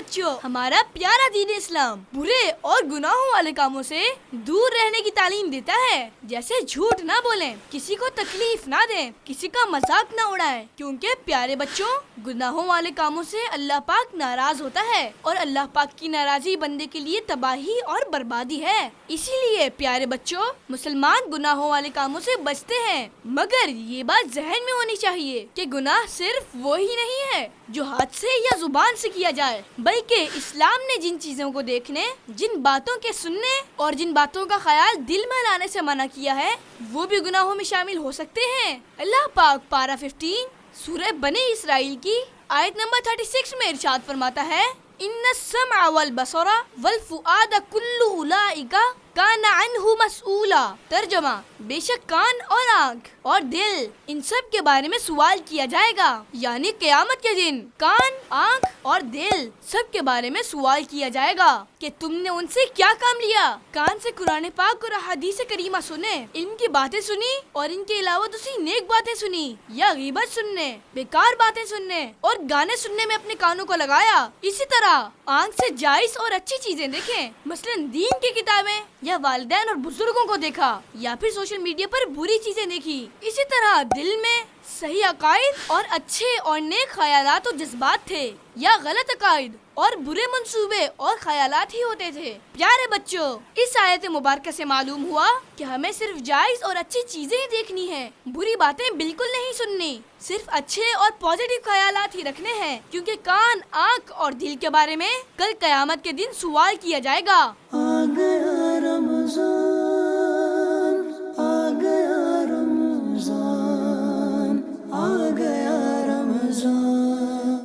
بچوں، ہمارا پیارا دین اسلام برے اور گناہوں والے کاموں سے دور رہنے کی تعلیم دیتا ہے، جیسے جھوٹ نہ بولیں، کسی کو تکلیف نہ دیں، کسی کا مذاق نہ اڑائیں، کیونکہ پیارے بچوں گناہوں والے کاموں سے اللہ پاک ناراض ہوتا ہے اور اللہ پاک کی ناراضی بندے کے لیے تباہی اور بربادی ہے۔ اسی لیے پیارے بچوں مسلمان گناہوں والے کاموں سے بچتے ہیں، مگر یہ بات ذہن میں ہونی چاہیے کہ گناہ صرف وہی نہیں ہے جو ہاتھ سے یا زبان سے کیا جائے، بلکہ اسلام نے جن چیزوں کو دیکھنے، جن باتوں کے سننے اور جن باتوں کا خیال دل میں لانے سے منع کیا ہے وہ بھی گناہوں میں شامل ہو سکتے ہیں۔ اللہ پاک پارہ 15 سورہ بنی اسرائیل کی آیت نمبر 36 میں ارشاد فرماتا ہے، ان السمع والبصر والفؤاد کل اولئک کان عنہ مسئولا۔ ترجمہ، بے شک کان اور آنکھ اور دل ان سب کے بارے میں سوال کیا جائے گا، یعنی قیامت کے دن کان، آنکھ اور دل سب کے بارے میں سوال کیا جائے گا کہ تم نے ان سے کیا کام لیا۔ کان سے قرآن پاک اور احادیث کریمہ سنے، علم کی باتیں سنی اور ان کے علاوہ دوسری نیک باتیں سنی، یا غیبت سننے، بیکار باتیں سننے اور گانے سننے میں اپنے کانوں کو لگایا۔ اسی طرح آنکھ سے جائز اور اچھی چیزیں دیکھیں، مثلاً دین کی کتابیں، یا والدین اور بزرگوں کو دیکھا، یا پھر سوشل میڈیا پر بری چیزیں دیکھی۔ اسی طرح دل میں صحیح عقائد اور اچھے اور نیک خیالات و جذبات تھے، یا غلط عقائد اور برے منصوبے اور خیالات ہی ہوتے تھے۔ پیارے بچوں، اس آیت مبارکہ سے معلوم ہوا کہ ہمیں صرف جائز اور اچھی چیزیں ہی دیکھنی ہیں، بری باتیں بالکل نہیں سننی، صرف اچھے اور پازیٹیو خیالات ہی رکھنے ہیں، کیونکہ کان، آنکھ اور دل کے بارے میں کل قیامت کے دن سوال کیا جائے گا۔